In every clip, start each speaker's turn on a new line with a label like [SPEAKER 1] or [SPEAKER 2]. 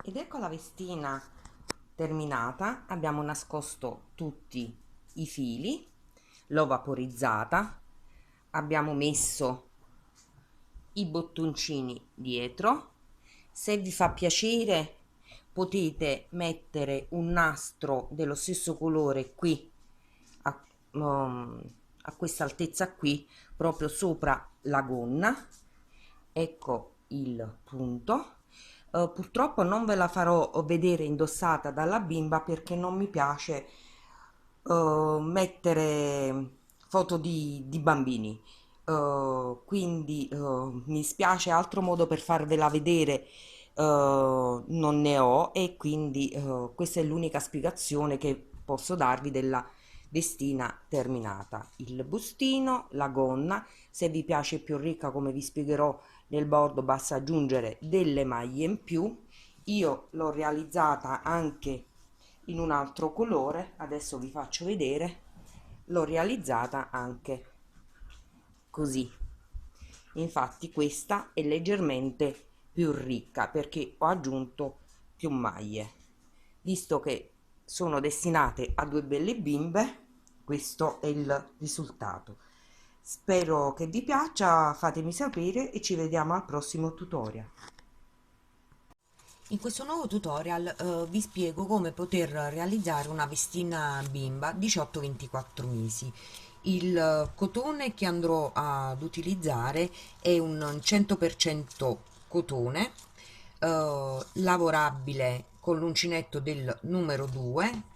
[SPEAKER 1] Ed ecco la vestina terminata. Abbiamo nascosto tutti i fili, l'ho vaporizzata, abbiamo messo i bottoncini dietro. Se vi fa piacere potete mettere un nastro dello stesso colore qui a, a questa altezza qui, proprio sopra la gonna. Ecco il punto. Purtroppo non ve la farò vedere indossata dalla bimba perché non mi piace mettere foto di bambini. Quindi mi spiace, altro modo per farvela vedere non ne ho, e quindi questa è l'unica spiegazione che posso darvi della vestina terminata. Il bustino, la gonna, se vi piace più ricca, come vi spiegherò nel bordo, basta aggiungere delle maglie in più. Io l'ho realizzata anche in un altro colore, adesso vi faccio vedere. L'ho realizzata anche così. Infatti questa è leggermente più ricca perché ho aggiunto più maglie. Visto che sono destinate a due belle bimbe, questo è il risultato. Spero che vi piaccia, fatemi sapere e ci vediamo al prossimo tutorial. In questo nuovo tutorial vi spiego come poter realizzare una vestina bimba 18-24 mesi. Il cotone che andrò ad utilizzare è un 100% cotone, lavorabile con l'uncinetto del numero 2,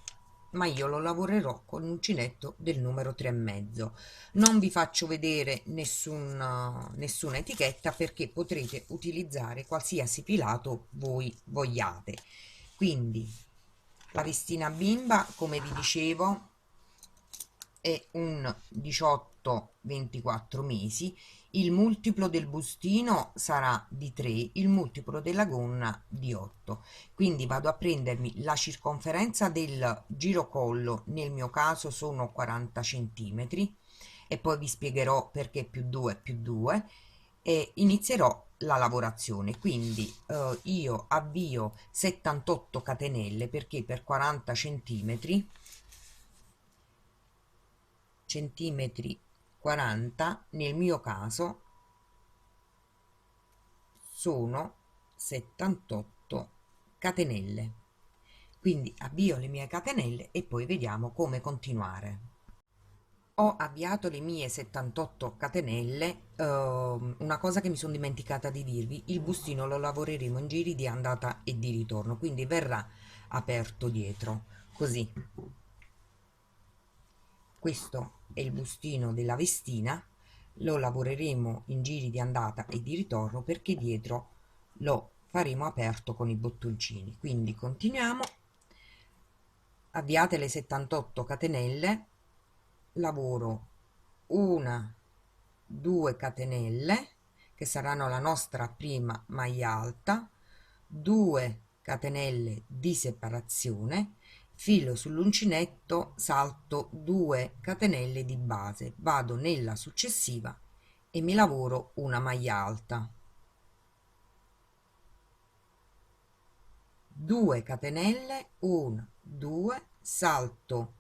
[SPEAKER 1] ma io lo lavorerò con l'uncinetto del numero 3,5. Non vi faccio vedere nessuna etichetta perché potrete utilizzare qualsiasi filato voi vogliate. Quindi la vestina bimba, come vi dicevo, è un 18-24 mesi. Il multiplo del bustino sarà di 3, il multiplo della gonna di 8. Quindi vado a prendermi la circonferenza del girocollo, nel mio caso sono 40 centimetri, e poi vi spiegherò perché più 2 più 2, e inizierò la lavorazione. Quindi io avvio 78 catenelle perché per 40 centimetri 40 nel mio caso sono 78 catenelle. Quindi avvio le mie catenelle e poi vediamo come continuare. Ho avviato le mie 78 catenelle. Una cosa che mi sono dimenticata di dirvi: il bustino lo lavoreremo in giri di andata e di ritorno, quindi verrà aperto dietro così. Questo è il bustino della vestina, lo lavoreremo in giri di andata e di ritorno perché dietro lo faremo aperto con i bottoncini. Quindi continuiamo. Avviate le 78 catenelle, lavoro una, 2 catenelle che saranno la nostra prima maglia alta, 2 catenelle di separazione, filo sull'uncinetto, salto 2 catenelle di base, vado nella successiva e mi lavoro una maglia alta, 2 catenelle, 1, 2, salto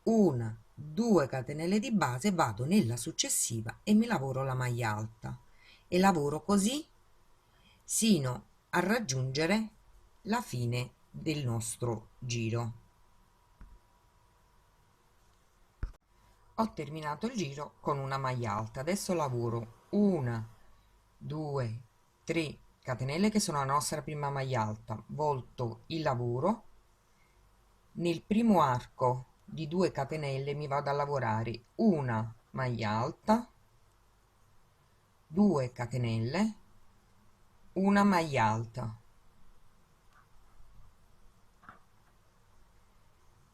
[SPEAKER 1] 1, 2 catenelle di base, vado nella successiva e mi lavoro la maglia alta e lavoro così sino a raggiungere la fine del nostro giro. Ho terminato il giro con una maglia alta, adesso lavoro 1, 2, 3 catenelle che sono la nostra prima maglia alta, volto il lavoro. Nel primo arco di 2 catenelle mi vado a lavorare una maglia alta, 2 catenelle, una maglia alta,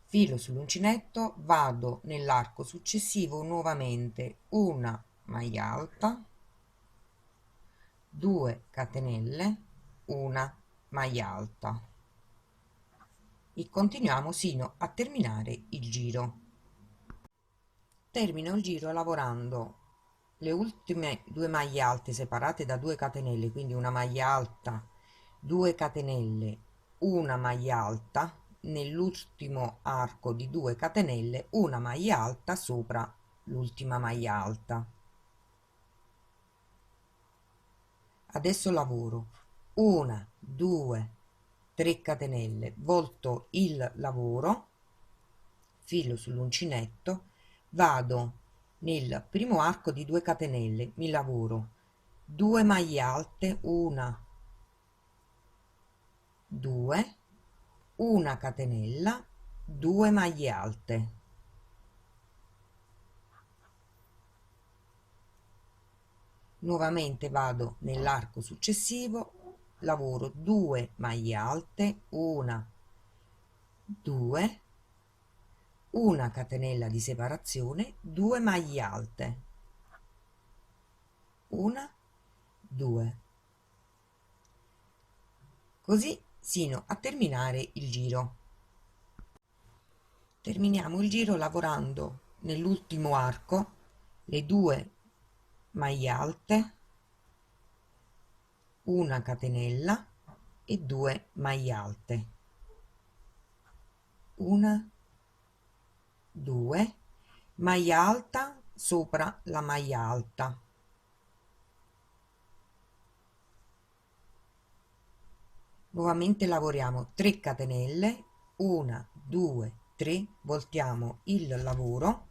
[SPEAKER 1] filo sull'uncinetto, vado nell'arco successivo nuovamente una maglia alta, 2 catenelle, una maglia alta e continuiamo sino a terminare il giro. Termino il giro lavorando le ultime 2 maglie alte separate da 2 catenelle, quindi una maglia alta,
[SPEAKER 2] 2 catenelle, una maglia alta, nell'ultimo arco di 2 catenelle una maglia alta sopra l'ultima maglia alta. Adesso lavoro 1, 2, 3 catenelle, volto il lavoro, filo sull'uncinetto, vado nel primo arco di 2 catenelle, mi lavoro 2 maglie alte, 1, 2, una catenella, 2 maglie alte, nuovamente vado nell'arco successivo, lavoro 2 maglie alte, 1, 2, una catenella di separazione, 2 maglie alte, 1, 2, così sino a terminare il giro. Terminiamo il giro lavorando nell'ultimo arco le 2 maglie alte, una catenella e 2 maglie alte, 1, 2, maglia alta sopra la maglia alta, nuovamente lavoriamo 3 catenelle, 1, 2, 3, voltiamo il lavoro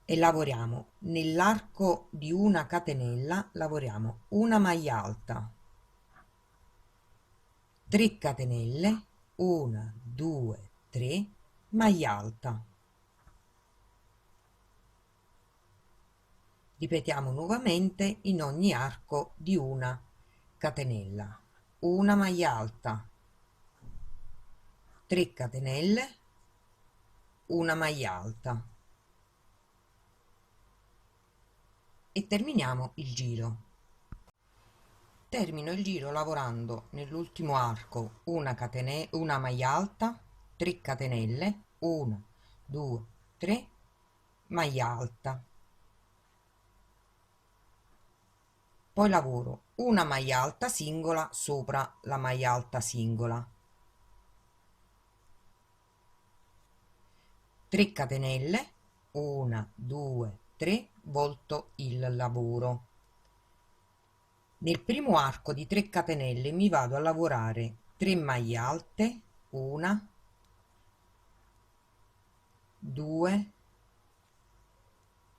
[SPEAKER 2] e lavoriamo nell'arco di una catenella, lavoriamo una maglia alta, 3 catenelle, 1, 2, 3, maglia alta. Ripetiamo nuovamente in ogni arco di una catenella, una maglia alta, 3 catenelle, una maglia alta e terminiamo il giro. Termino il giro lavorando nell'ultimo arco una maglia alta, 3 catenelle, 1, 2, 3, maglia alta. Poi lavoro una maglia alta singola sopra la maglia alta singola, 3 catenelle, 1, 2, 3, volto il lavoro. Nel primo arco di 3 catenelle mi vado a lavorare 3 maglie alte, 1, 2,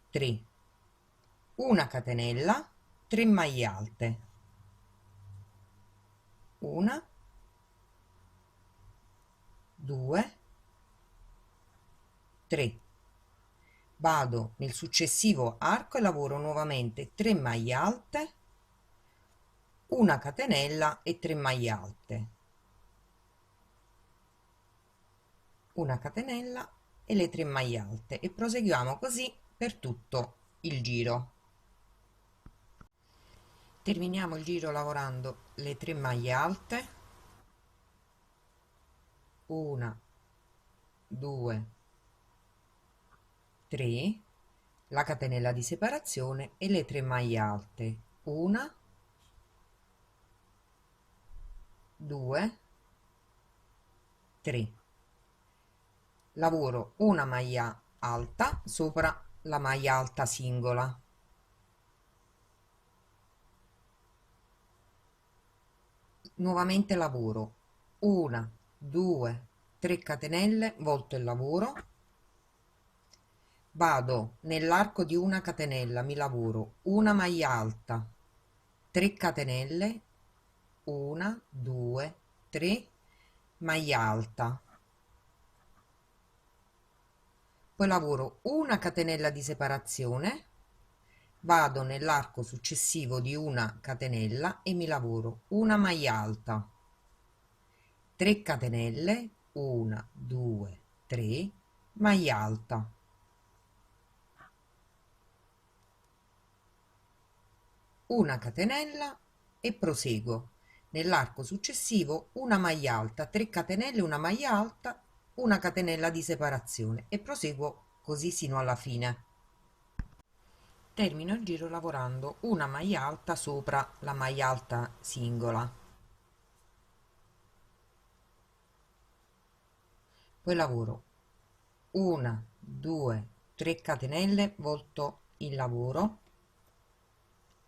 [SPEAKER 2] 3, una catenella, 3 maglie alte, 1, 2, 3. Vado nel successivo arco e lavoro nuovamente 3 maglie alte, una catenella e 3 maglie alte, una catenella e le 3 maglie alte e proseguiamo così per tutto il giro. Terminiamo il giro lavorando le 3 maglie alte, 1, 2, 3, la catenella di separazione e le 3 maglie alte, 1, 2, 3. Lavoro una maglia alta sopra la maglia alta singola, nuovamente lavoro 1, 2, 3 catenelle, volto il lavoro, vado nell'arco di una catenella, mi lavoro una maglia alta, 3 catenelle, 1, 2, 3, maglia alta, poi lavoro una catenella di separazione, vado nell'arco successivo di una catenella e mi lavoro una maglia alta, 3 catenelle, 1, 2, 3, maglia alta, una catenella e proseguo nell'arco successivo una maglia alta, 3 catenelle, una maglia alta, una catenella di separazione e proseguo così sino alla fine. Termino il giro lavorando una maglia alta sopra la maglia alta singola, poi lavoro una, 2, 3 catenelle, volto il lavoro,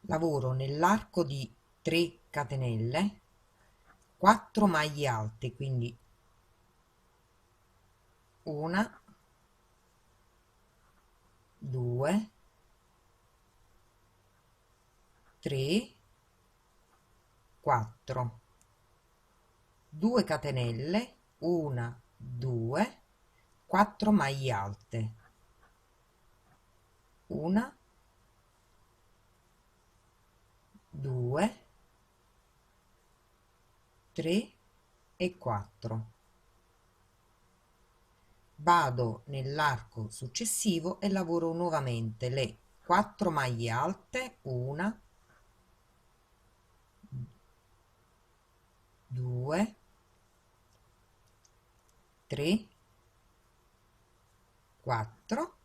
[SPEAKER 2] lavoro nell'arco di 3 catenelle, 4 maglie alte, quindi una, 2, 3, 4, 2 catenelle, una, 2, 4 maglie alte, una, 2, 3 e 4. Vado nell'arco successivo e lavoro nuovamente le 4 maglie alte, una, 2, 3, 4,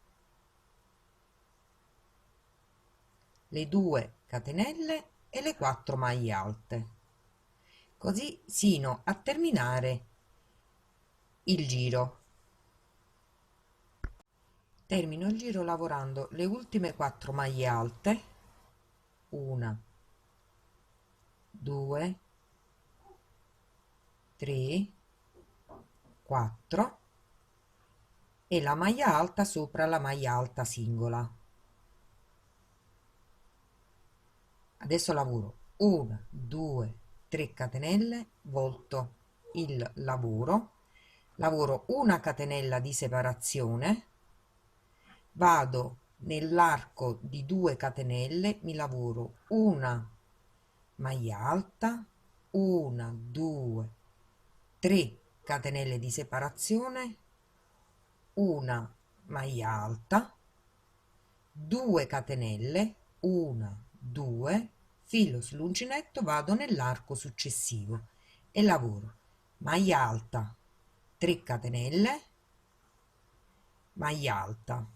[SPEAKER 2] le 2 catenelle e le 4 maglie alte, così sino a terminare il giro. Termino il giro lavorando le ultime 4 maglie alte, una, 2, 3, 4 e la maglia alta sopra la maglia alta singola. Adesso lavoro 1, 2, 3 catenelle, volto il lavoro, lavoro una catenella di separazione, vado nell'arco di 2 catenelle, mi lavoro una maglia alta, una, 2, 3 catenelle di separazione, una maglia alta, 2 catenelle, una, 2, filo sull'uncinetto, vado nell'arco successivo e lavoro maglia alta, 3 catenelle, maglia alta,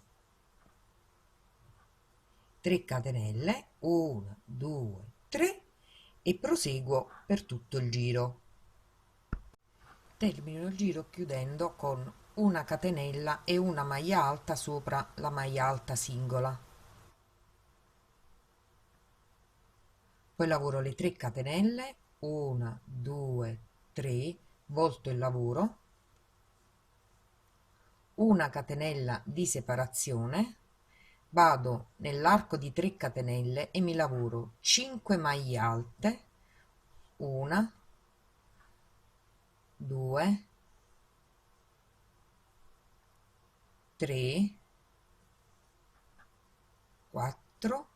[SPEAKER 2] 3 catenelle, 1, 2, 3 e proseguo per tutto il giro. Termino il giro chiudendo con una catenella e una maglia alta sopra la maglia alta singola. Poi lavoro le 3 catenelle, 1, 2, 3, volto il lavoro, una catenella di separazione, vado nell'arco di 3 catenelle e mi lavoro 5 maglie alte, una, 2, 3, 4,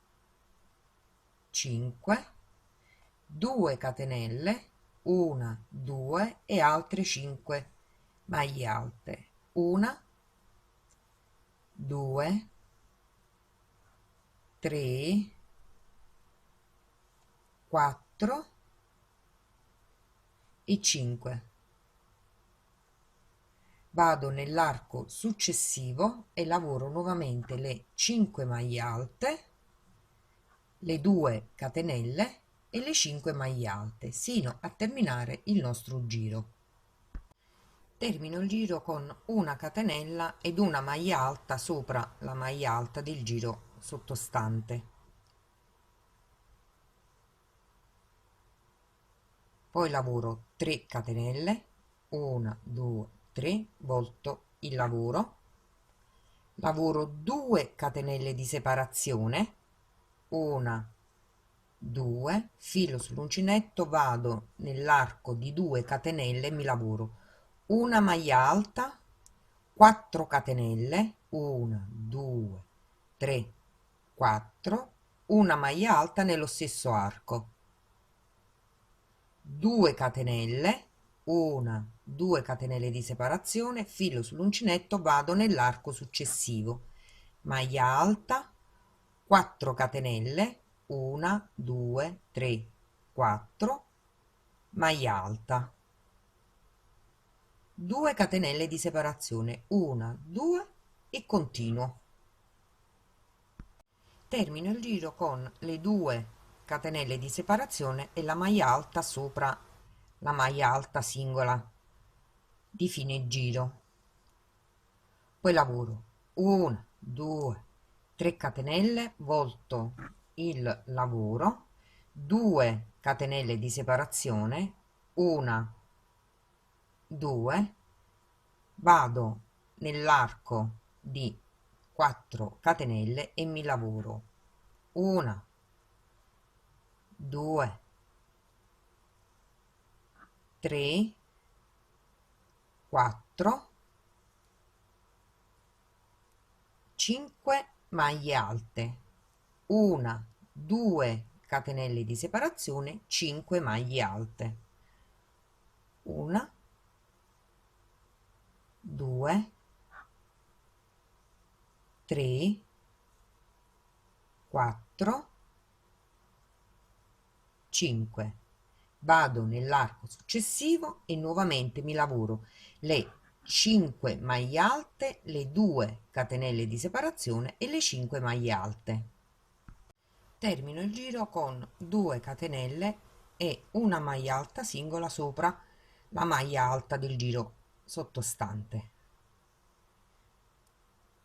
[SPEAKER 2] 5, 2 catenelle, 1, 2 e altre 5 maglie alte, una, 2, 3, 4 e 5. Vado nell'arco successivo e lavoro nuovamente le 5 maglie alte, le 2 catenelle e le 5 maglie alte sino a terminare il nostro giro. Termino il giro con una catenella ed una maglia alta sopra la maglia alta del giro sottostante. Poi lavoro 3 catenelle, 1, 2, 3, volto il lavoro, lavoro 2 catenelle di separazione, una, 2, filo sull'uncinetto, vado nell'arco di 2 catenelle, mi lavoro una maglia alta, 4 catenelle, 1, 2, 3, 4, una maglia alta nello stesso arco, 2 catenelle, una, 2 catenelle di separazione, filo sull'uncinetto, vado nell'arco successivo, maglia alta, 4 catenelle, 1, 2, 3, 4, maglia alta, 2 catenelle di separazione, 1, 2 e continuo. Termino il giro con le 2 catenelle di separazione e la maglia alta sopra la maglia alta singola di fine giro. Poi lavoro 1, 2, 3 catenelle, volto il lavoro, 2 catenelle di separazione, 1, 2, vado nell'arco di 4 catenelle e mi lavoro 1, 2, 3, 4, 5 maglie alte, 1, 2 catenelle di separazione, 5 maglie alte, 1, 2, 3, 4, 5. Vado nell'arco successivo e nuovamente mi lavoro le 5 maglie alte, le 2 catenelle di separazione e le 5 maglie alte. Termino il giro con 2 catenelle e una maglia alta singola sopra la maglia alta del giro sottostante.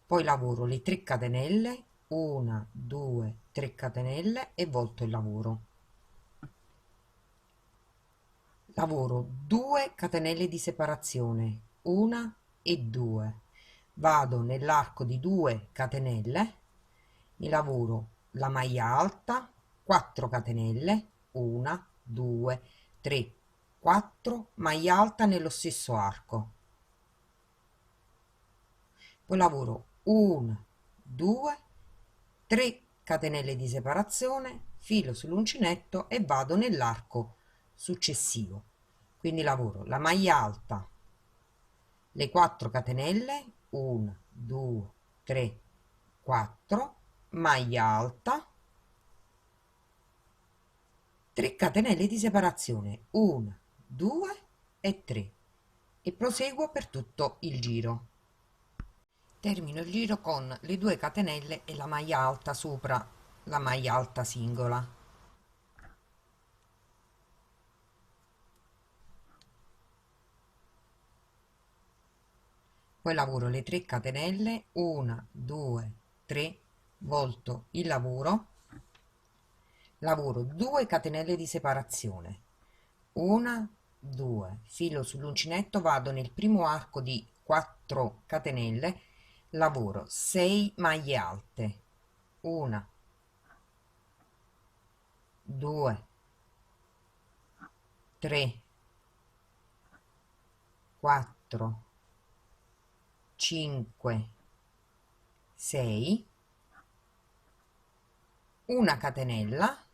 [SPEAKER 2] Poi lavoro le 3 catenelle, 1, 2, 3 catenelle e volto il lavoro. Lavoro 2 catenelle di separazione, 1 e 2. Vado nell'arco di 2 catenelle, mi lavoro la maglia alta, 4 catenelle, 1, 2, 3, 4, maglia alta nello stesso arco. Poi lavoro 1, 2, 3 catenelle di separazione, filo sull'uncinetto e vado nell'arco successivo. Quindi lavoro la maglia alta, le 4 catenelle, 1, 2, 3, 4, maglia alta, 3 catenelle di separazione, 1, 2 e 3 e proseguo per tutto il giro. Termino il giro con le 2 catenelle e la maglia alta sopra la maglia alta singola. Poi lavoro le 3 catenelle, 1, 2, 3, volto il lavoro, lavoro 2 catenelle di separazione, 1, 2, filo sull'uncinetto, vado nel primo arco di 4 catenelle, lavoro 6 maglie alte, 1, 2, 3, 4, 5, 6, una catenella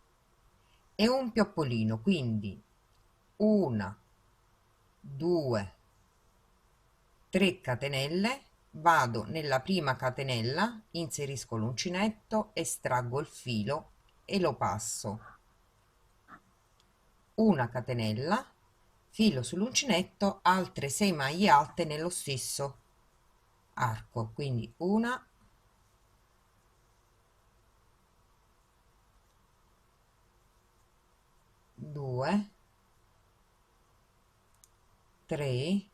[SPEAKER 2] e un pioppolino, quindi 1, 2, 3 catenelle, vado nella prima catenella, inserisco l'uncinetto, estraggo il filo e lo passo, una catenella, filo sull'uncinetto, altre 6 maglie alte nello stesso arco, quindi una, 2, 3,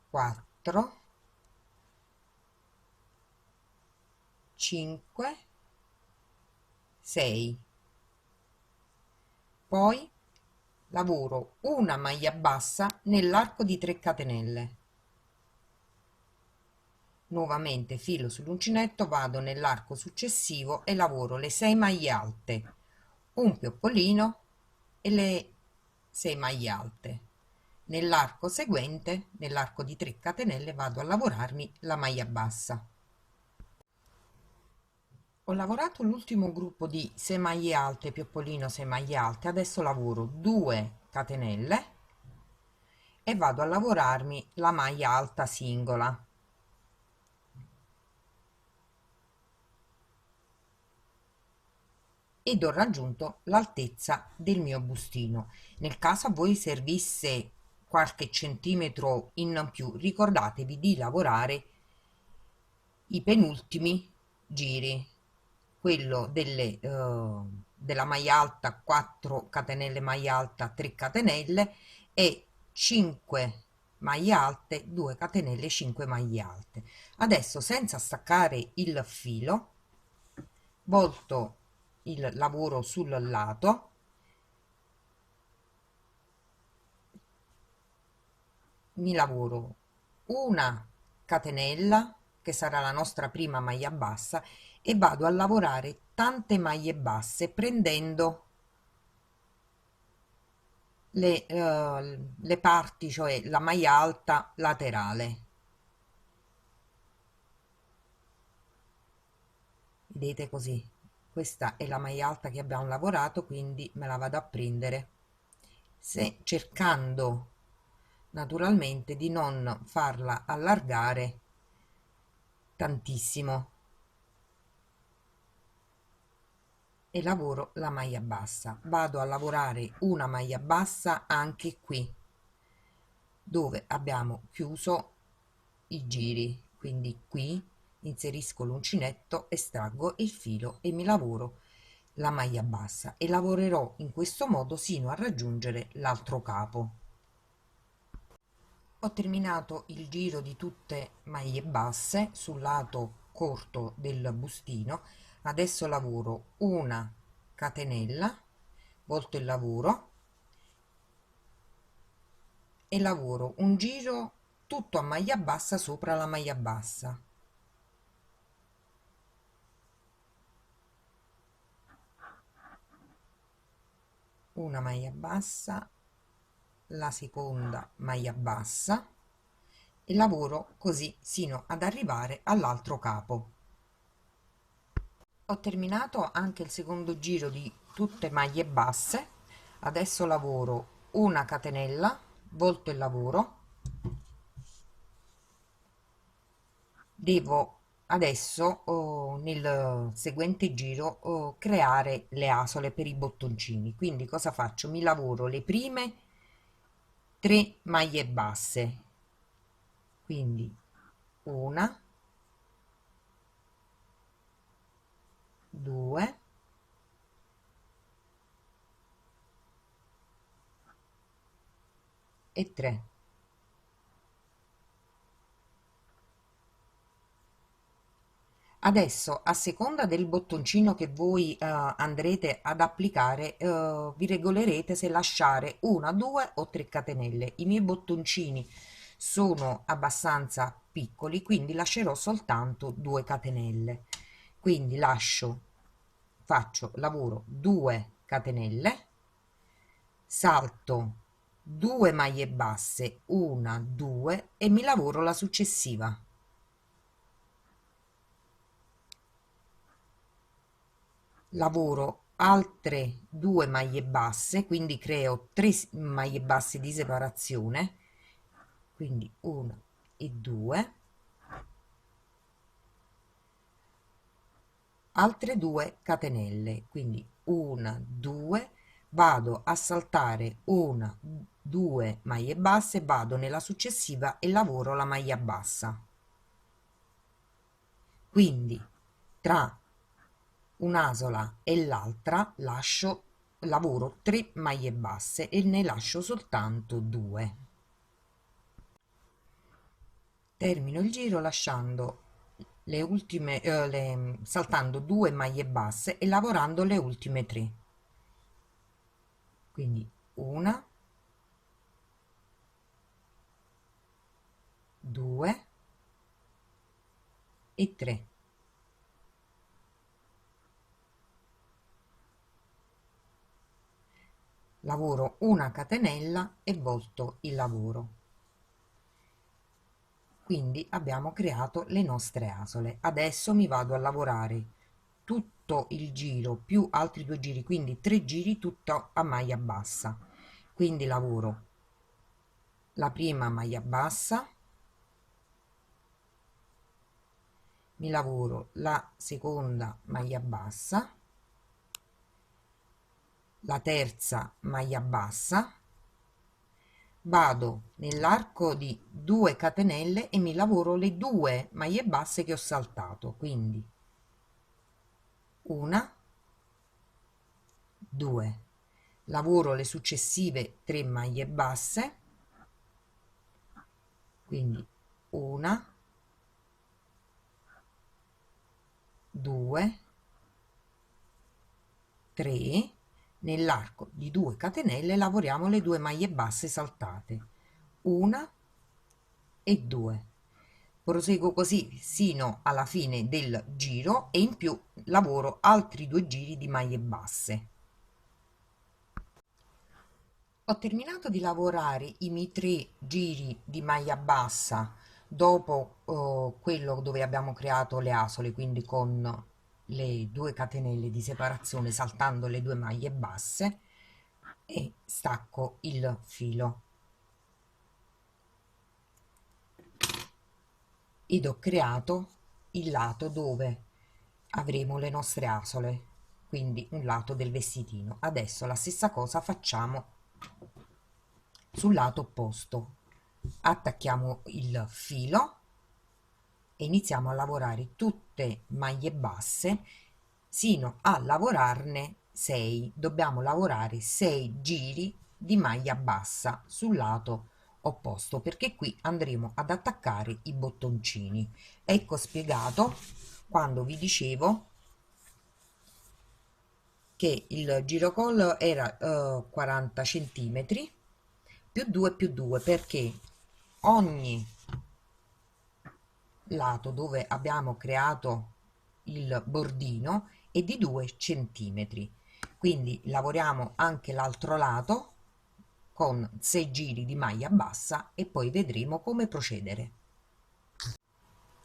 [SPEAKER 2] 4, 5, 6. Poi lavoro una maglia bassa nell'arco di 3 catenelle. Nuovamente filo sull'uncinetto, vado nell'arco successivo e lavoro le 6 maglie alte, un pioppolino e le 6 maglie alte. Nell'arco seguente, nell'arco di 3 catenelle, vado a lavorarmi la maglia bassa. Ho lavorato l'ultimo gruppo di 6 maglie alte, pioppolino, 6 maglie alte, adesso lavoro 2 catenelle e vado a lavorarmi la maglia alta singola. Ed ho raggiunto l'altezza del mio bustino. Nel caso a voi servisse qualche centimetro in più, ricordatevi di lavorare i penultimi giri, quello della maglia alta 4 catenelle maglia alta 3 catenelle e 5 maglie alte 2 catenelle 5 maglie alte. Adesso senza staccare il filo volto il lavoro sul lato, mi lavoro una catenella che sarà la nostra prima maglia bassa e vado a lavorare tante maglie basse prendendo le parti, cioè la maglia alta laterale. Vedete così, questa è la maglia alta che abbiamo lavorato, quindi me la vado a prendere, se cercando naturalmente di non farla allargare tantissimo, e lavoro la maglia bassa. Vado a lavorare una maglia bassa anche qui dove abbiamo chiuso i giri, quindi qui inserisco l'uncinetto, estraggo il filo e mi lavoro la maglia bassa e lavorerò in questo modo sino a raggiungere l'altro capo. Ho terminato il giro di tutte maglie basse sul lato corto del bustino. Adesso lavoro una catenella, volto il lavoro e lavoro un giro tutto a maglia bassa sopra la maglia bassa, una maglia bassa, la seconda maglia bassa e lavoro così sino ad arrivare all'altro capo. Ho terminato anche il secondo giro di tutte maglie basse. Adesso lavoro una catenella, volto il lavoro, devo adesso nel seguente giro creare le asole per i bottoncini. Quindi cosa faccio? Mi lavoro le prime 3 maglie basse, quindi una, 2, e 3. Adesso, a seconda del bottoncino che voi andrete ad applicare, vi regolerete se lasciare una, 2 o 3 catenelle. I miei bottoncini sono abbastanza piccoli, quindi lascerò soltanto 2 catenelle. Quindi lavoro 2 catenelle, salto 2 maglie basse, una, 2 e mi lavoro la successiva. Lavoro altre 2 maglie basse, quindi creo 3 maglie basse di separazione, quindi 1 e 2, altre 2 catenelle, quindi 1, 2, vado a saltare 1, 2 maglie basse, vado nella successiva e lavoro la maglia bassa. Quindi tra un'asola e l'altra lavoro 3 maglie basse e ne lascio soltanto 2. Termino il giro lasciando le ultime saltando 2 maglie basse e lavorando le ultime 3, quindi una, 2 e 3. Lavoro una catenella e volto il lavoro. Quindi abbiamo creato le nostre asole. Adesso mi vado a lavorare tutto il giro più altri 2 giri, quindi 3 giri tutto a maglia bassa. Quindi lavoro la prima maglia bassa, mi lavoro la seconda maglia bassa, la terza maglia bassa, vado nell'arco di 2 catenelle e mi lavoro le 2 maglie basse che ho saltato, quindi una, due, lavoro le successive 3 maglie basse, quindi una, due, 3, nell'arco di 2 catenelle lavoriamo le 2 maglie basse saltate, una e 2. Proseguo così sino alla fine del giro e in più lavoro altri 2 giri di maglie basse. Ho terminato di lavorare i miei 3 giri di maglia bassa dopo quello dove abbiamo creato le asole, quindi con le 2 catenelle di separazione saltando le 2 maglie basse, e stacco il filo ed ho creato il lato dove avremo le nostre asole, quindi un lato del vestitino. Adesso la stessa cosa facciamo sul lato opposto. Attacchiamo il filo e iniziamo a lavorare tutte maglie basse sino a lavorarne 6. Dobbiamo lavorare 6 giri di maglia bassa sul lato opposto, perché qui andremo ad attaccare i bottoncini. Ecco spiegato quando vi dicevo che il girocollo era 40 centimetri più 2 perché ogni lato dove abbiamo creato il bordino è di 2 centimetri, quindi lavoriamo anche l'altro lato con 6 giri di maglia bassa e poi vedremo come procedere.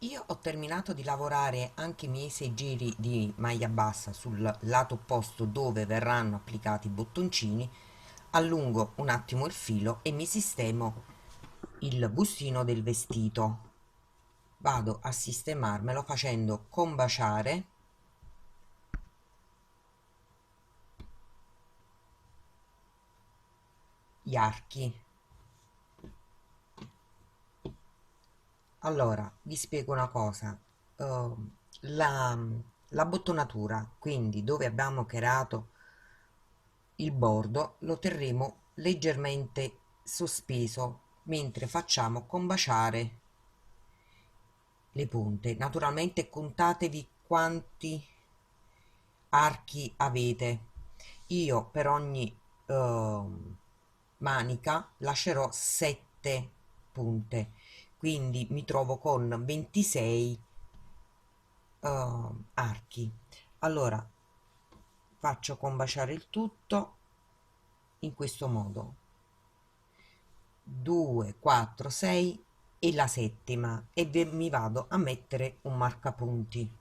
[SPEAKER 2] Io ho terminato di lavorare anche i miei 6 giri di maglia bassa sul lato opposto dove verranno applicati i bottoncini, allungo un attimo il filo e mi sistemo il bustino del vestito. Vado a sistemarmelo facendo combaciare gli archi. Allora, vi spiego una cosa. eh, la, la bottonatura, quindi dove abbiamo creato il bordo, lo terremo leggermente sospeso mentre facciamo combaciare le punte. Naturalmente contatevi quanti archi avete. Io per ogni manica lascerò 7 punte, quindi mi trovo con 26 archi. Allora faccio combaciare il tutto in questo modo: 2, 4, 6 e la settima, e mi vado a mettere un marcapunti.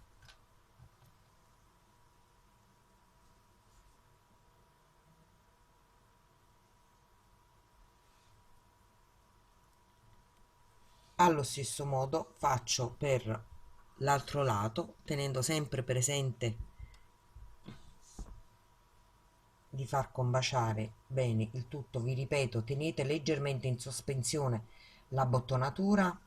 [SPEAKER 2] Allo stesso modo faccio per l'altro lato, tenendo sempre presente di far combaciare bene il tutto. Vi ripeto, tenete leggermente in sospensione la bottonatura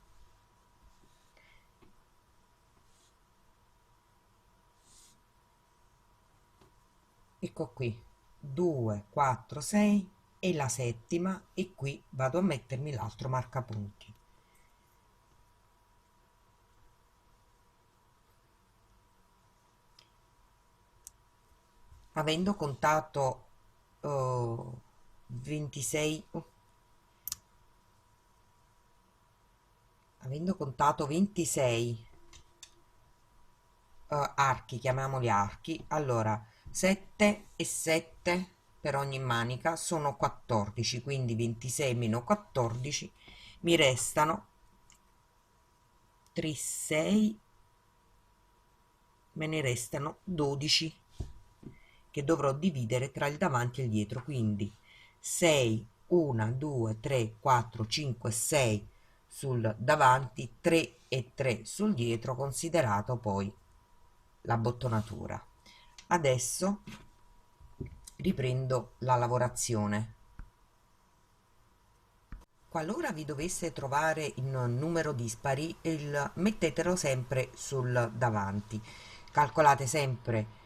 [SPEAKER 2] ecco qui, 2, 4, 6 e la settima, e qui vado a mettermi l'altro marcapunti. Avendo contato 26 avendo contato 26 archi, chiamiamoli archi, allora 7 e 7 per ogni manica sono 14, quindi 26 meno 14 mi restano 3, 6, me ne restano 12 che dovrò dividere tra il davanti e il dietro, quindi 6, 1, 2, 3, 4, 5, 6 sul davanti, 3 e 3 sul dietro, considerato poi la bottonatura. Adesso riprendo la lavorazione. Qualora vi dovesse trovare in numero dispari, mettetelo sempre sul davanti. Calcolate sempre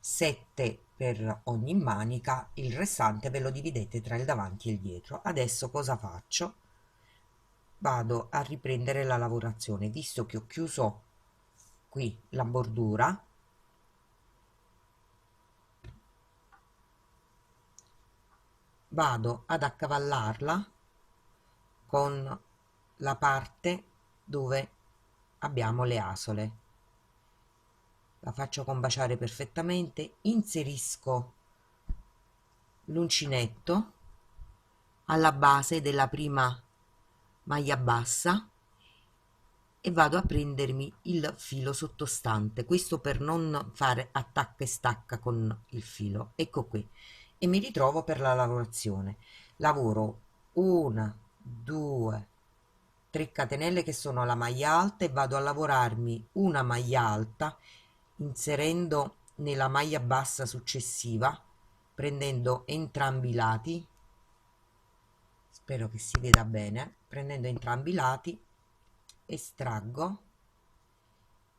[SPEAKER 2] 7 per ogni manica, il restante ve lo dividete tra il davanti e il dietro. Adesso cosa faccio? Vado a riprendere la lavorazione, visto che ho chiuso qui la bordura, vado ad accavallarla con la parte dove abbiamo le asole, la faccio combaciare perfettamente, inserisco l'uncinetto alla base della prima maglia bassa e vado a prendermi il filo sottostante, questo per non fare attacca e stacca con il filo, ecco qui, e mi ritrovo per la lavorazione. Lavoro una, due, 3 catenelle che sono la maglia alta e vado a lavorarmi una maglia alta inserendo nella maglia bassa successiva, prendendo entrambi i lati, spero che si veda bene, prendendo entrambi i lati, estraggo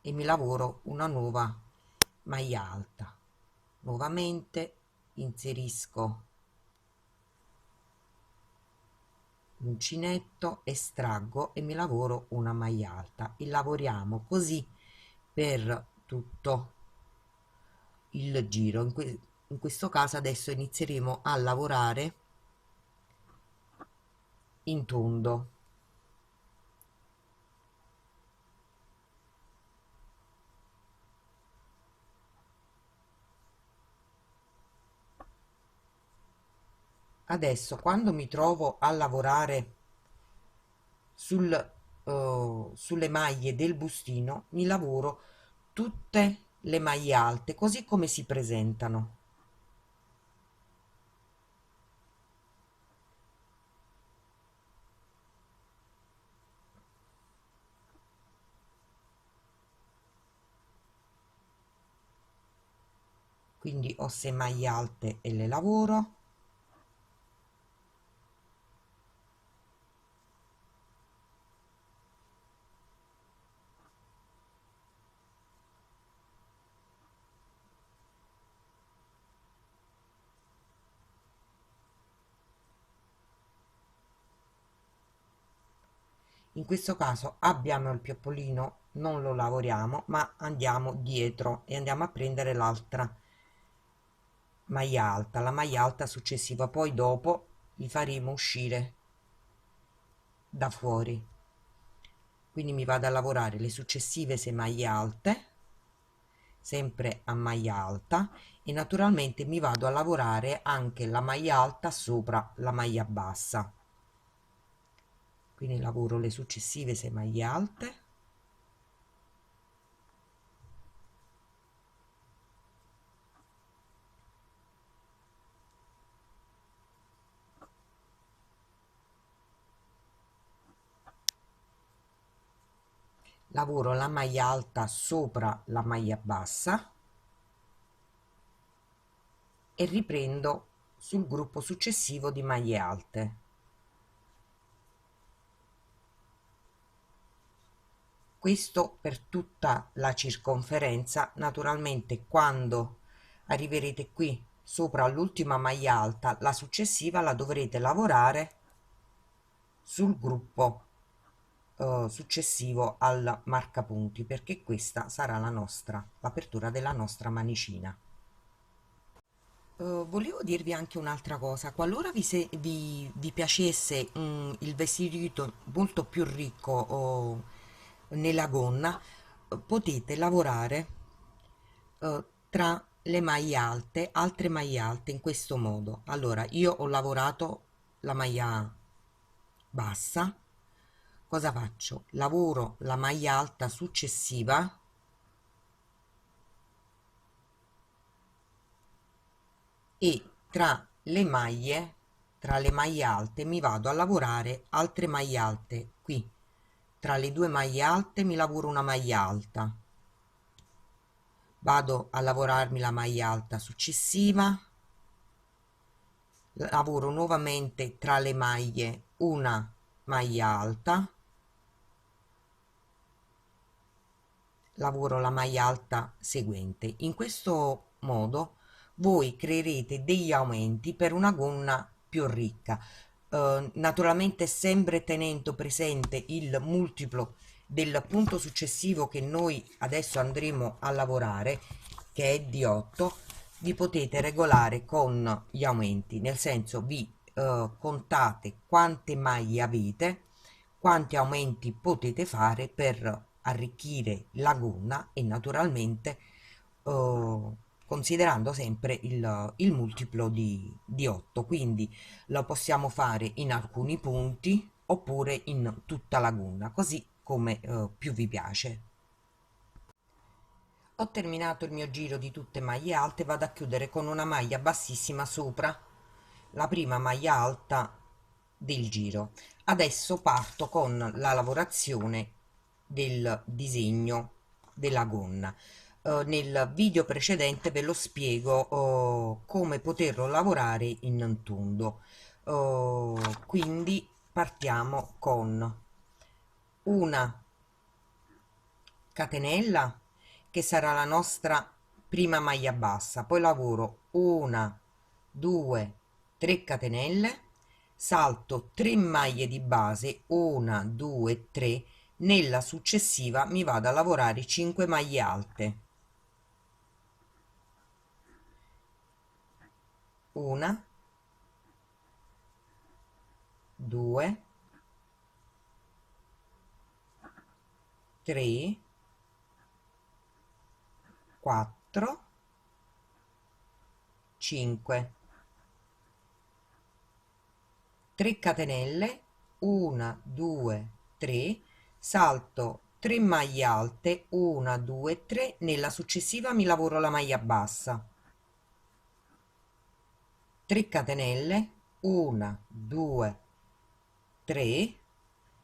[SPEAKER 2] e mi lavoro una nuova maglia alta. Nuovamente inserisco l'uncinetto, estraggo e mi lavoro una maglia alta e lavoriamo così per tutto il giro. In questo caso adesso inizieremo a lavorare in tondo. Adesso quando mi trovo a lavorare sulle maglie del bustino mi lavoro tutte le maglie alte così come si presentano. Quindi ho 6 maglie alte e le lavoro. In questo caso abbiamo il pioppolino, non lo lavoriamo, ma andiamo dietro e andiamo a prendere l'altra maglia alta, la maglia alta successiva, poi dopo li faremo uscire da fuori. Quindi mi vado a lavorare le successive 6 maglie alte, sempre a maglia alta, e naturalmente mi vado a lavorare anche la maglia alta sopra la maglia bassa. Quindi lavoro le successive 6 maglie alte, lavoro la maglia alta sopra la maglia bassa e riprendo sul gruppo successivo di maglie alte. Questo per tutta la circonferenza. Naturalmente quando arriverete qui sopra l'ultima maglia alta, la successiva la dovrete lavorare sul gruppo successivo al marcapunti, perché questa sarà l'apertura della nostra manicina. Volevo dirvi anche un'altra cosa, qualora vi piacesse il vestito molto più ricco nella gonna, potete lavorare tra le maglie alte, altre maglie alte in questo modo. Allora, io ho lavorato la maglia bassa, cosa faccio? Lavoro la maglia alta successiva e tra le maglie alte mi vado a lavorare altre maglie alte. Qui tra le due maglie alte mi lavoro una maglia alta, vado a lavorarmi la maglia alta successiva, lavoro nuovamente tra le maglie una maglia alta, lavoro la maglia alta seguente. In questo modo voi creerete degli aumenti per una gonna più ricca, naturalmente sempre tenendo presente il multiplo del punto successivo che noi adesso andremo a lavorare, che è di 8. Vi potete regolare con gli aumenti, nel senso vi contate quante maglie avete, quanti aumenti potete fare per arricchire la gonna e naturalmente considerando sempre il multiplo di 8, quindi lo possiamo fare in alcuni punti oppure in tutta la gonna, così come più vi piace. Ho terminato il mio giro di tutte maglie alte, vado a chiudere con una maglia bassissima sopra la prima maglia alta del giro. Adesso parto con la lavorazione del disegno della gonna. Nel video precedente ve lo spiego come poterlo lavorare in tondo. Quindi partiamo con una catenella che sarà la nostra prima maglia bassa, poi lavoro una, 2, 3 catenelle, salto 3 maglie di base, 1, 2, 3, nella successiva mi vado a lavorare 5 maglie alte, una, 2, 3, 4, 5, 3 catenelle, 1, 2, 3, salto 3 maglie alte, 1, 2, 3, nella successiva mi lavoro la maglia bassa, 3 catenelle, 1, 2, 3,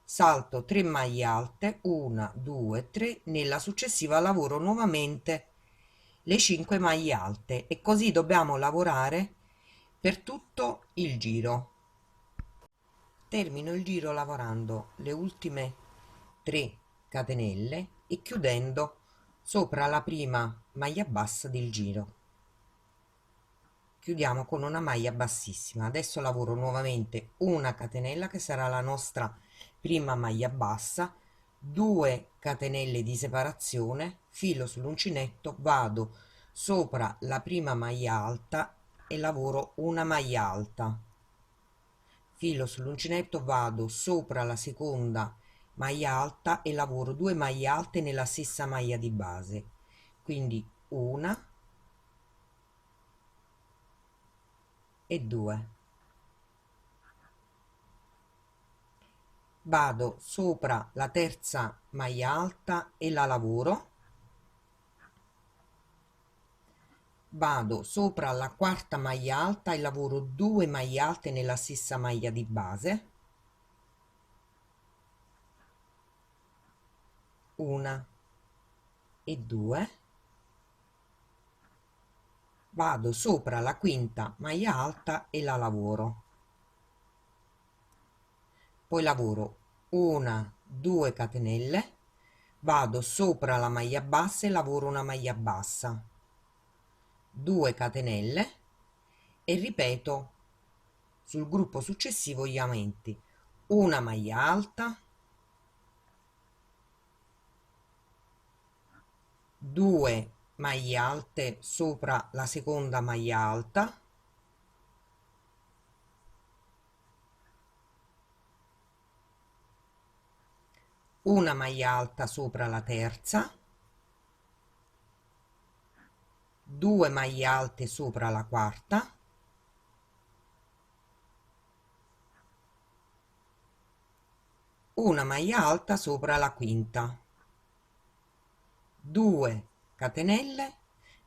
[SPEAKER 2] salto 3 maglie alte, 1, 2, 3, nella successiva lavoro nuovamente le 5 maglie alte e così dobbiamo lavorare per tutto il giro. Termino il giro lavorando le ultime 3 catenelle e chiudendo sopra la prima maglia bassa del giro. Chiudiamo con una maglia bassissima. Adesso lavoro nuovamente una catenella che sarà la nostra prima maglia bassa, 2 catenelle di separazione, filo sull'uncinetto, vado sopra la prima maglia alta e lavoro una maglia alta, filo sull'uncinetto, vado sopra la seconda maglia alta e lavoro 2 maglie alte nella stessa maglia di base, quindi una e 2. Vado sopra la terza maglia alta e la lavoro, vado sopra la quarta maglia alta e lavoro 2 maglie alte nella stessa maglia di base, una e 2, vado sopra la quinta maglia alta e la lavoro, poi lavoro una, 2 catenelle, vado sopra la maglia bassa e lavoro una maglia bassa, 2 catenelle e ripeto sul gruppo successivo gli aumenti, una maglia alta, 2 maglie alte sopra la seconda maglia alta, una maglia alta sopra la terza, 2 maglie alte sopra la quarta, una maglia alta sopra la quinta, 2 catenelle,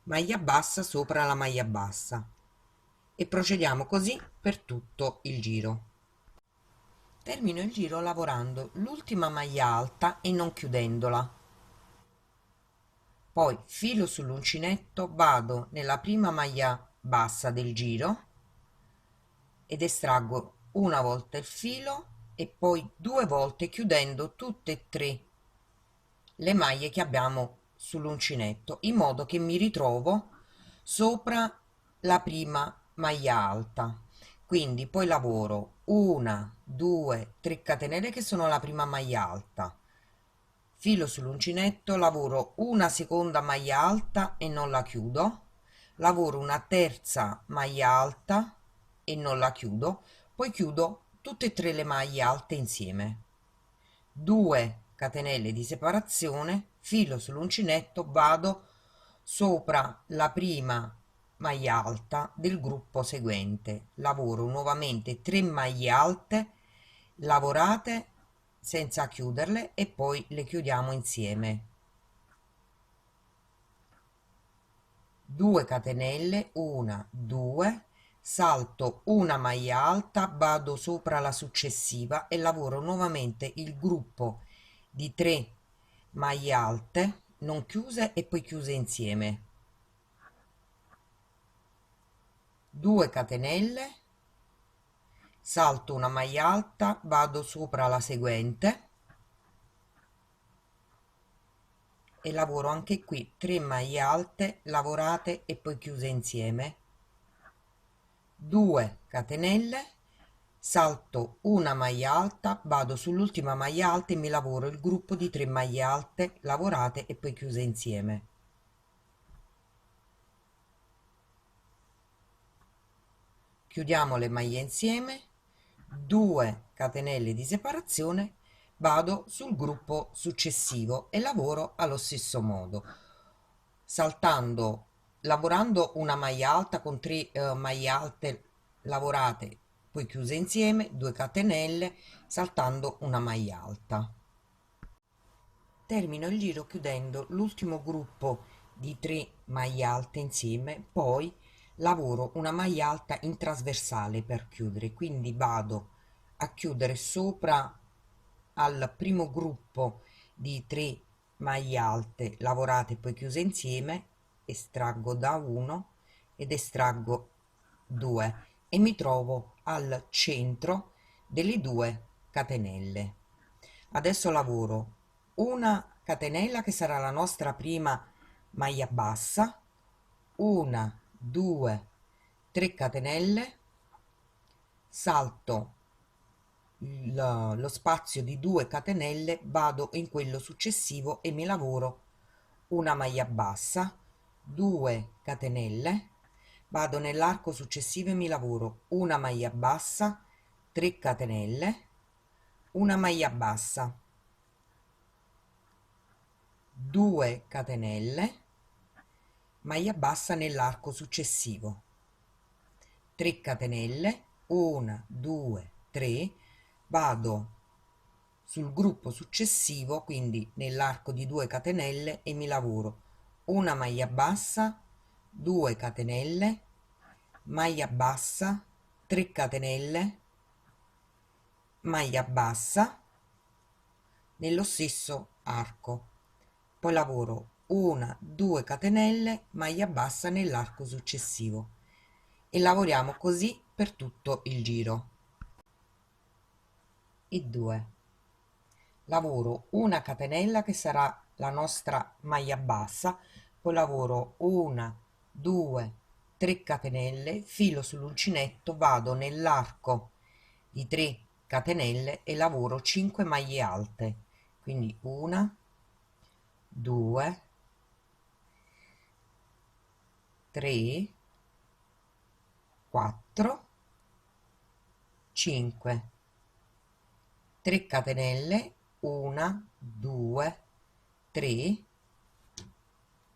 [SPEAKER 2] maglia bassa sopra la maglia bassa e procediamo così per tutto il giro. Termino il giro lavorando l'ultima maglia alta e non chiudendola, poi filo sull'uncinetto, vado nella prima maglia bassa del giro ed estraggo una volta il filo e poi 2 volte chiudendo tutte e 3 le maglie che abbiamo sull'uncinetto, in modo che mi ritrovo sopra la prima maglia alta. Quindi poi lavoro una, 2, 3 catenelle che sono la prima maglia alta, filo sull'uncinetto, lavoro una seconda maglia alta e non la chiudo, lavoro una terza maglia alta e non la chiudo, poi chiudo tutte e tre le maglie alte insieme, 2 catenelle di separazione, filo sull'uncinetto, vado sopra la prima maglia alta del gruppo seguente, lavoro nuovamente 3 maglie alte lavorate senza chiuderle e poi le chiudiamo insieme, 2 catenelle, 1, 2, salto una maglia alta, vado sopra la successiva e lavoro nuovamente il gruppo di 3 maglie alte non chiuse e poi chiuse insieme, 2 catenelle, salto una maglia alta, vado sopra la seguente e lavoro anche qui 3 maglie alte lavorate e poi chiuse insieme, 2 catenelle, salto una maglia alta, vado sull'ultima maglia alta e mi lavoro il gruppo di 3 maglie alte lavorate e poi chiuse insieme, chiudiamo le maglie insieme, 2 catenelle di separazione, vado sul gruppo successivo e lavoro allo stesso modo, saltando, lavorando una maglia alta con 3 maglie alte lavorate poi chiuse insieme, 2 catenelle, saltando una maglia alta. Termino il giro chiudendo l'ultimo gruppo di 3 maglie alte insieme, poi lavoro una maglia alta in trasversale per chiudere, quindi vado a chiudere sopra al primo gruppo di 3 maglie alte lavorate poi chiuse insieme, estraggo da 1 ed estraggo 2 e mi trovo al centro delle 2 catenelle. Adesso lavoro una catenella che sarà la nostra prima maglia bassa, una, 2, 3 catenelle, salto lo spazio di 2 catenelle, vado in quello successivo e mi lavoro una maglia bassa, 2 catenelle, vado nell'arco successivo e mi lavoro una maglia bassa, 3 catenelle, una maglia bassa, 2 catenelle, maglia bassa nell'arco successivo, 3 catenelle, 1, 2, 3, vado sul gruppo successivo, quindi nell'arco di 2 catenelle e mi lavoro una maglia bassa, 2 catenelle, maglia bassa, 3 catenelle, maglia bassa nello stesso arco, poi lavoro una, 2 catenelle, maglia bassa nell'arco successivo e lavoriamo così per tutto il giro. E 2, lavoro una catenella che sarà la nostra maglia bassa, poi lavoro una, 2, 3 catenelle, filo sull'uncinetto, vado nell'arco di 3 catenelle e lavoro 5 maglie alte, quindi una, 2, 3, 4, 5, 3 catenelle, 1, 2, 3,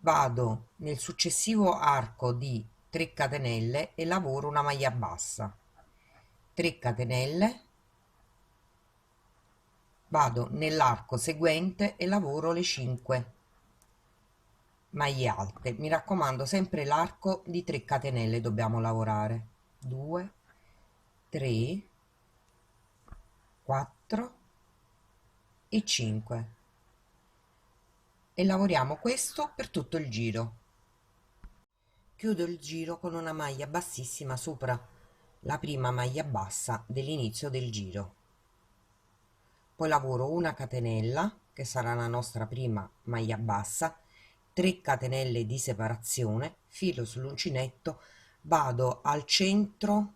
[SPEAKER 2] vado nel successivo arco di 3 catenelle e lavoro una maglia bassa, 3 catenelle, vado nell'arco seguente e lavoro le 5 maglie alte, mi raccomando sempre l'arco di 3 catenelle dobbiamo lavorare, 2, 3, 4 e 5 e lavoriamo questo per tutto il giro. Chiudo il giro con una maglia bassissima sopra la prima maglia bassa dell'inizio del giro, poi lavoro una catenella che sarà la nostra prima maglia bassa, 3 catenelle di separazione, filo sull'uncinetto, vado al centro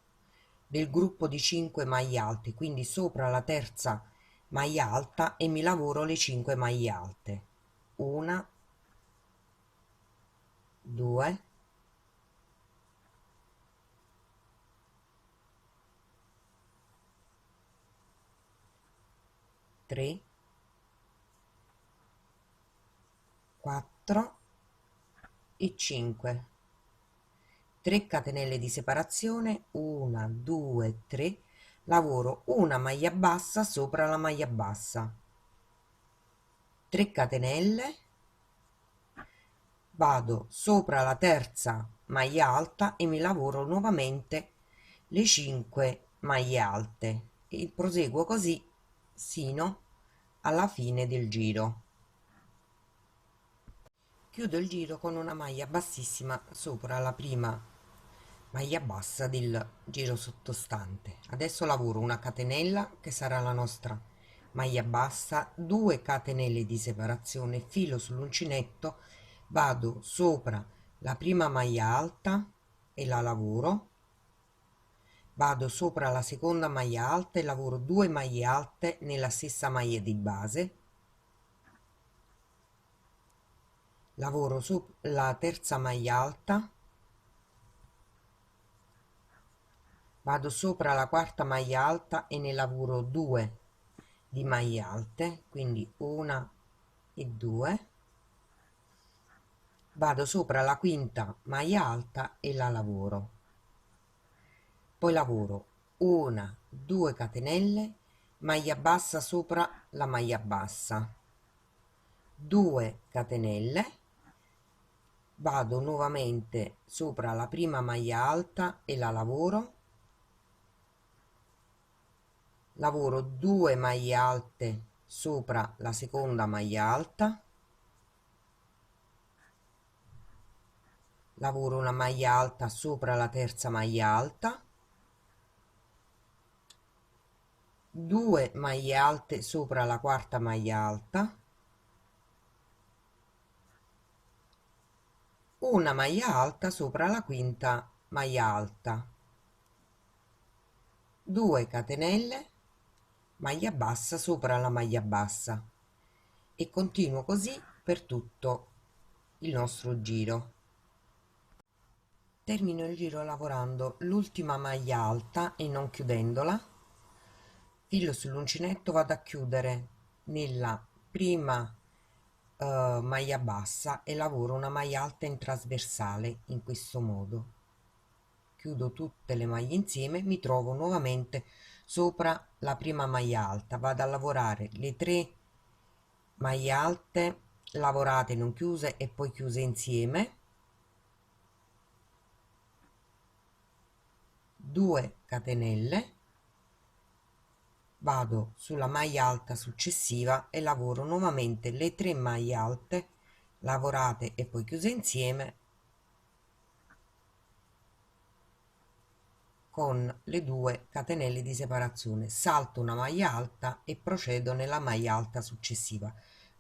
[SPEAKER 2] del gruppo di 5 maglie alte, quindi sopra la terza maglia alta, e mi lavoro le 5 maglie alte. Una, 2, 3, 4 e 5. 3 catenelle di separazione, 1, 2, 3, lavoro una maglia bassa sopra la maglia bassa, 3 catenelle, vado sopra la terza maglia alta e mi lavoro nuovamente le 5 maglie alte e proseguo così sino alla fine del giro. Chiudo il giro con una maglia bassissima sopra la prima maglia bassa del giro sottostante. Adesso lavoro una catenella che sarà la nostra maglia bassa, 2 catenelle di separazione, filo sull'uncinetto, vado sopra la prima maglia alta e la lavoro, vado sopra la seconda maglia alta e lavoro 2 maglie alte nella stessa maglia di base, lavoro sulla terza maglia alta, vado sopra la quarta maglia alta e ne lavoro 2 di maglie alte, quindi una e 2, vado sopra la quinta maglia alta e la lavoro, poi lavoro una, 2 catenelle, maglia bassa sopra la maglia bassa, 2 catenelle, vado nuovamente sopra la prima maglia alta e la lavoro, lavoro 2 maglie alte sopra la seconda maglia alta, lavoro una maglia alta sopra la terza maglia alta, 2 maglie alte sopra la quarta maglia alta, una maglia alta sopra la quinta maglia alta, 2 catenelle, maglia bassa sopra la maglia bassa, e continuo così per tutto il nostro giro. Termino il giro lavorando l'ultima maglia alta e non chiudendola, filo sull'uncinetto, vado a chiudere nella prima maglia bassa e lavoro una maglia alta in trasversale in questo modo. Chiudo tutte le maglie insieme, mi trovo nuovamente sopra la prima maglia alta, vado a lavorare le 3 maglie alte lavorate non chiuse e poi chiuse insieme, 2 catenelle, vado sulla maglia alta successiva e lavoro nuovamente le 3 maglie alte lavorate e poi chiuse insieme con le 2 catenelle di separazione, salto una maglia alta e procedo nella maglia alta successiva,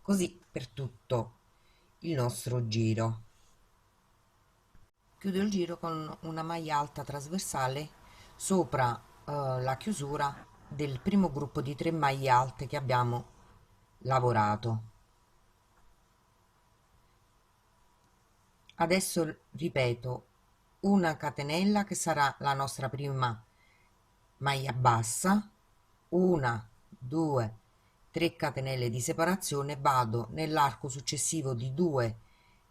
[SPEAKER 2] così per tutto il nostro giro. Chiudo il giro con una maglia alta trasversale sopra la chiusura del primo gruppo di 3 maglie alte che abbiamo lavorato. Adesso ripeto una catenella che sarà la nostra prima maglia bassa, una, 2, 3 catenelle di separazione, vado nell'arco successivo di 2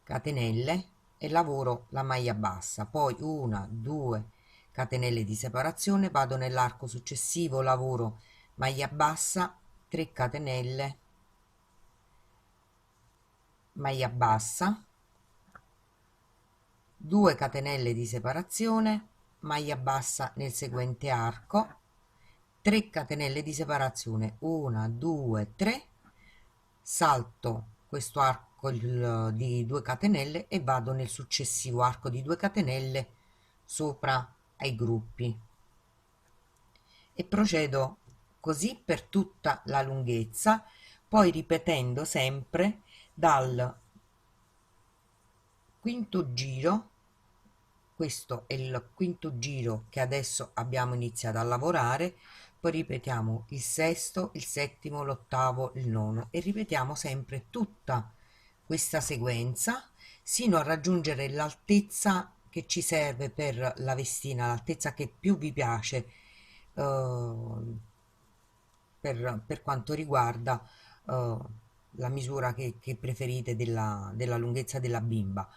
[SPEAKER 2] catenelle e lavoro la maglia bassa, poi una, 2 catenelle di separazione, vado nell'arco successivo, lavoro maglia bassa, 3 catenelle, maglia bassa, 2 catenelle di separazione, maglia bassa nel seguente arco, 3 catenelle di separazione, 1, 2, 3, salto questo arco di 2 catenelle e vado nel successivo arco di 2 catenelle sopra ai gruppi e procedo così per tutta la lunghezza, poi ripetendo sempre dal quinto giro. Questo è il quinto giro che adesso abbiamo iniziato a lavorare, poi ripetiamo il sesto, il settimo, l'ottavo, il nono e ripetiamo sempre tutta questa sequenza sino a raggiungere l'altezza che ci serve per la vestina, l'altezza che più vi piace per quanto riguarda la misura che preferite della lunghezza della bimba.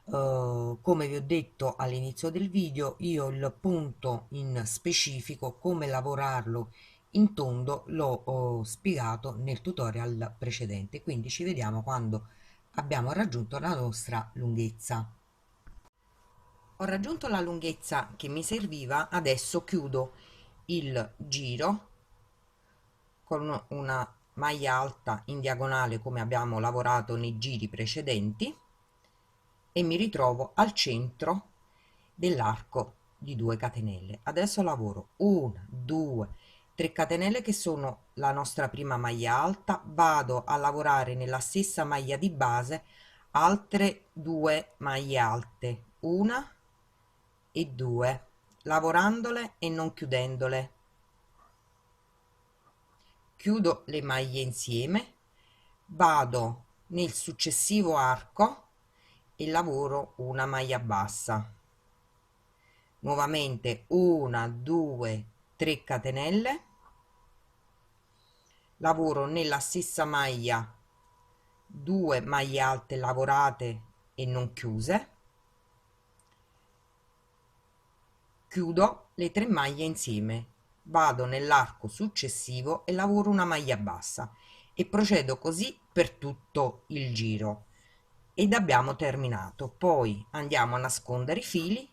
[SPEAKER 2] Come vi ho detto all'inizio del video, io il punto in specifico, come lavorarlo in tondo, l'ho spiegato nel tutorial precedente, quindi ci vediamo quando abbiamo raggiunto la nostra lunghezza. Ho raggiunto la lunghezza che mi serviva, adesso chiudo il giro con una maglia alta in diagonale come abbiamo lavorato nei giri precedenti e mi ritrovo al centro dell'arco di 2 catenelle. Adesso lavoro 1, 2, 3 catenelle che sono la nostra prima maglia alta, vado a lavorare nella stessa maglia di base altre 2 maglie alte, una e 2, lavorandole e non chiudendole. Chiudo le maglie insieme, vado nel successivo arco e lavoro una maglia bassa, nuovamente 1, 2, 3 catenelle, lavoro nella stessa maglia 2 maglie alte lavorate e non chiuse, chiudo le 3 maglie insieme, vado nell'arco successivo e lavoro una maglia bassa e procedo così per tutto il giro ed abbiamo terminato. Poi andiamo a nascondere i fili,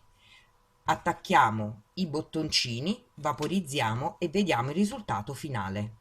[SPEAKER 2] attacchiamo i bottoncini, vaporizziamo e vediamo il risultato finale.